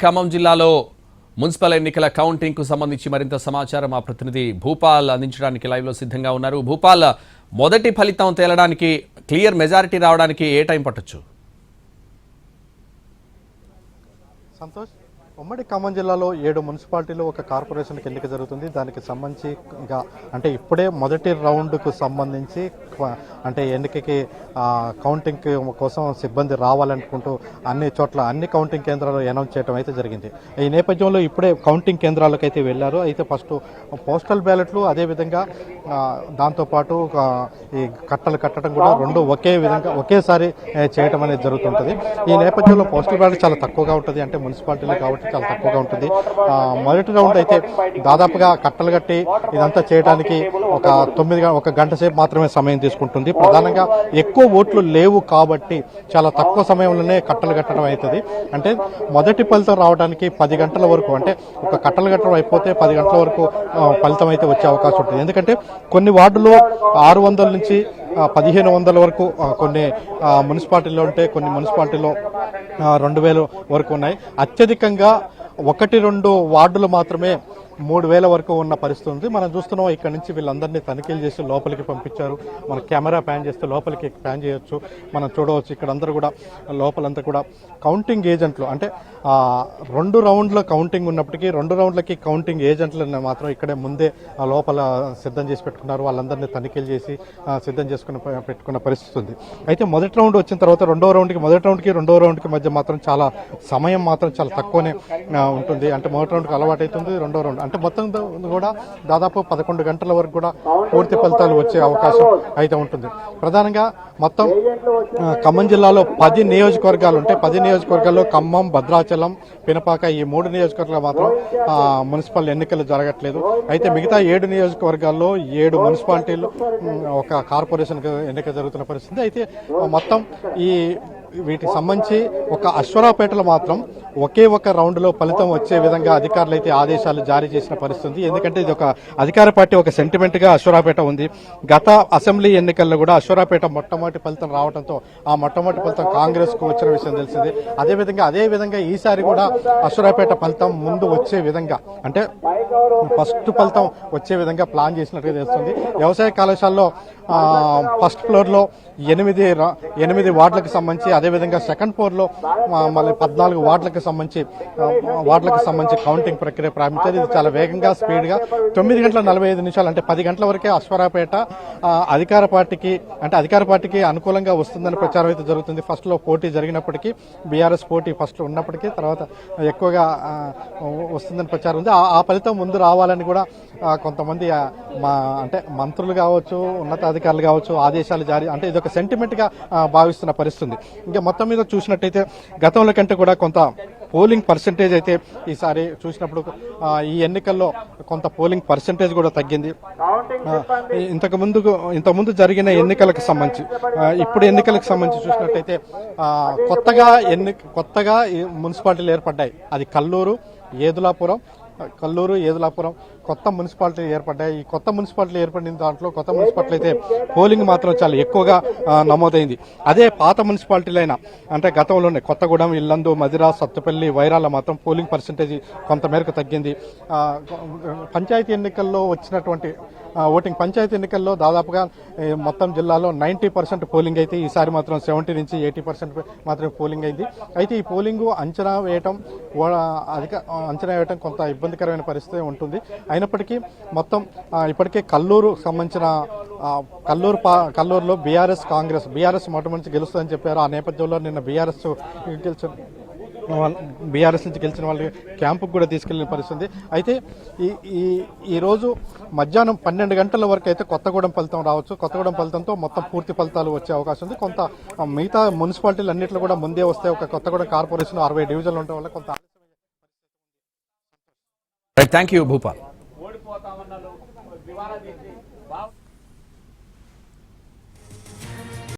ఖమ్మం జిల్లాలో మున్సిపల్ ఎన్నికల కౌంటింగ్ కు సంబంధించి మరింత సమాచారం మా ప్రతినిధి భూపాల్ అందించడానికి లైవ్ లో సిద్ధంగా ఉన్నారు. భూపాల్, మొదటి ఫలితం తేలడానికి, క్లియర్ మెజారిటీ రావడానికి ఏ టైం పట్టొచ్చు? సంతోష్, ఉమ్మడి ఖమ్మం జిల్లాలో 7 మున్సిపాలిటీలు ఒక కార్పొరేషన్కి ఎన్నిక జరుగుతుంది. దానికి సంబంధించి అంటే ఇప్పుడే మొదటి రౌండ్కు సంబంధించి అంటే ఎన్నికకి కౌంటింగ్ కోసం సిబ్బంది రావాలనుకుంటూ అన్ని చోట్ల అన్ని కౌంటింగ్ కేంద్రాలు అనౌన్స్ చేయడం అయితే జరిగింది. ఈ నేపథ్యంలో ఇప్పుడే కౌంటింగ్ కేంద్రాలకు అయితే వెళ్ళారు. అయితే ఫస్ట్ పోస్టల్ బ్యాలెట్లు, అదేవిధంగా దాంతోపాటు ఈ కట్టలు కట్టడం కూడా రెండు ఒకేసారి చేయడం అనేది జరుగుతుంటుంది. ఈ నేపథ్యంలో పోస్టల్ బ్యాలెట్ చాలా తక్కువగా ఉంటుంది, అంటే మున్సిపాలిటీలు కాబట్టి చాలా తక్కువగా ఉంటుంది. మొదటి రౌండ్ అయితే దాదాపుగా కట్టలు కట్టి ఇదంతా చేయడానికి ఒక గంట సేపు మాత్రమే సమయం తీసుకుంటుంది. ప్రధానంగా ఎక్కువ ఓట్లు లేవు కాబట్టి చాలా తక్కువ సమయంలోనే కట్టలు కట్టడం అవుతుంది. అంటే మొదటి ఫలితం రావడానికి 10 గంటల వరకు, అంటే ఒక కట్టలు కట్టడం అయిపోతే 10 గంటల వరకు ఫలితం అయితే వచ్చే అవకాశం ఉంటుంది. ఎందుకంటే కొన్ని వార్డులో 600 నుంచి 1500 వరకు కొన్ని మున్సిపాలిటీలో ఉంటే, కొన్ని మున్సిపాలిటీలో 2000 వరకు ఉన్నాయి. అత్యధికంగా 1-2 వార్డులు మాత్రమే 3000 వరకు ఉన్న పరిస్థితి ఉంది. మనం చూస్తున్నాం, ఇక్కడ నుంచి వీళ్ళందరినీ తనిఖీలు చేసి లోపలికి పంపించారు. మన కెమెరా ప్యాన్ చేస్తే లోపలికి ప్యాన్ చేయొచ్చు, మనం చూడవచ్చు. ఇక్కడ అందరూ కూడా లోపలంతా కూడా కౌంటింగ్ ఏజెంట్లు, అంటే 2 రౌండ్ల కౌంటింగ్ ఉన్నప్పటికీ 2 రౌండ్లకి కౌంటింగ్ ఏజెంట్లను మాత్రం ఇక్కడే ముందే లోపల సిద్ధం చేసి పెట్టుకున్నారు. వాళ్ళందరినీ తనిఖీలు చేసి సిద్ధం చేసుకుని పెట్టుకున్న పరిస్థితి ఉంది. అయితే మొదటి రౌండ్ వచ్చిన తర్వాత మొదటి రౌండ్కి మధ్య మాత్రం చాలా సమయం మాత్రం చాలా తక్కువనే ఉంటుంది. అంటే మొదటి రౌండ్కి అలవాటు అవుతుంది, రెండో రౌండ్ అంటే మొత్తం కూడా దాదాపు 11 గంటల వరకు కూడా పూర్తి ఫలితాలు వచ్చే అవకాశం అయితే ఉంటుంది. ప్రధానంగా మొత్తం ఖమ్మం జిల్లాలో 10 నియోజకవర్గాలు ఉంటాయి. 10 నియోజకవర్గాల్లో ఖమ్మం, భద్రాచలం, పినపాక ఈ 3 నియోజకవర్గాలు మాత్రం మున్సిపల్ ఎన్నికలు జరగట్లేదు. అయితే మిగతా 7 నియోజకవర్గాల్లో 7 మున్సిపాలిటీలు ఒక కార్పొరేషన్ ఎన్నిక జరుగుతున్న పరిస్థితి. అయితే మొత్తం వీటికి సంబంధించి ఒక అశ్వరావుపేటలో మాత్రం ఒకే ఒక రౌండ్లో ఫలితం వచ్చే విధంగా అధికారులు అయితే ఆదేశాలు జారీ చేసిన పరిస్థితి. ఎందుకంటే ఇది ఒక అధికార పార్టీ ఒక సెంటిమెంట్ గా అశ్వరావుపేట ఉంది. గత అసెంబ్లీ ఎన్నికల్లో కూడా అశ్వరావుపేట మొట్టమొదటి ఫలితం రావడంతో ఆ మొట్టమొదటి ఫలితం కాంగ్రెస్ కు వచ్చిన విషయం తెలిసింది. అదేవిధంగా ఈసారి కూడా అశ్వరావుపేట ఫలితం ముందు వచ్చే విధంగా, అంటే ఫస్ట్ ఫలితం వచ్చే విధంగా ప్లాన్ చేసినట్టుగా తెలుస్తుంది. వ్యవసాయ కళాశాలలో ఫస్ట్ ఫ్లోర్ లో 8 వార్డులకు సంబంధించి, అదేవిధంగా సెకండ్ ఫ్లోర్ లో మళ్ళీ 14 వార్డులకు సంబంధించి కౌంటింగ్ ప్రక్రియ ప్రారంభించారు. ఇది చాలా వేగంగా, స్పీడ్ గా 9 గంటల 45 నిమిషాలు, అంటే 10 గంటల వరకే అశ్వరావుపేట అధికార పార్టీకి అనుకూలంగా వస్తుందని ప్రచారం అయితే జరుగుతుంది. ఫస్ట్ లో పోటీ జరిగినప్పటికీ, బీఆర్ఎస్ పోటీ ఫస్ట్ ఉన్నప్పటికీ తర్వాత ఎక్కువగా వస్తుందని ప్రచారం ఉంది. ఆ ఫలితం ముందు రావాలని కూడా కొంతమంది అంటే మంత్రులు కావచ్చు, ఉన్నతాధికారులు కావచ్చు ఆదేశాలు జారీ, అంటే ఇదొక సెంటిమెంట్ గా భావిస్తున్న పరిస్థితి. ఇంకా మొత్తం మీద చూసినట్టయితే గతంలో కంటే కూడా కొంత పోలింగ్ పర్సెంటేజ్ అయితే ఈసారి చూసినప్పుడు ఈ ఎన్నికల్లో కొంత పోలింగ్ పర్సెంటేజ్ కూడా తగ్గింది. ఇంతకుముందు జరిగిన ఎన్నికలకు సంబంధించి, ఇప్పుడు ఎన్నికలకు సంబంధించి చూసినట్టయితే కొత్తగా మున్సిపాలిటీలు ఏర్పడ్డాయి. అది కల్లూరు, ఏదులాపురం కొత్త మున్సిపాలిటీలు ఏర్పడ్డాయి. ఈ కొత్త మున్సిపాలిటీలు ఏర్పడిన దాంట్లో కొత్త మున్సిపాలిటీ అయితే పోలింగ్ మాత్రం చాలా ఎక్కువగా నమోదైంది. అదే పాత మున్సిపాలిటీలైన, అంటే గతంలోనే కొత్తగూడెం, ఇల్లందు, మదిరా, సత్తుపల్లి, వైరాల మాత్రం పోలింగ్ పర్సెంటేజ్ కొంత మేరకు తగ్గింది. పంచాయతీ ఎన్నికల్లో వచ్చినటువంటి ఓటింగ్, పంచాయతీ ఎన్నికల్లో దాదాపుగా మొత్తం జిల్లాలో 90% పోలింగ్ అయితే ఈసారి మాత్రం 70 నుంచి 80% మాత్రమే పోలింగ్ అయింది. అయితే ఈ పోలింగ్ అంచనా వేయటం కొంత ఇబ్బందికరమైన పరిస్థితి ఉంటుంది. అయినప్పటికీ మొత్తం ఇప్పటికే కల్లూరులో బీఆర్ఎస్ మొట్టమొదటి గెలుస్తుందని చెప్పారు. ఆ నేపథ్యంలో నిన్న బీఆర్ఎస్ నుంచి గెలిచిన వాళ్ళకి క్యాంపుకు కూడా తీసుకెళ్లిన పరిస్థితి. అయితే ఈ రోజు మధ్యాహ్నం 12 గంటల వరకు అయితే కొత్తగూడెం ఫలితం రావచ్చు. కొత్తగూడెం ఫలితంతో మొత్తం పూర్తి ఫలితాలు వచ్చే అవకాశం ఉంది. కొంత మిగతా మున్సిపాలిటీలు అన్నింటిలో కూడా ముందే వస్తే, ఒక కొత్తగూడెం కార్పొరేషన్ 60 డివిజన్లు ఉండడం వల్ల కొంత థ్యాంక్ యూ భూపాల్.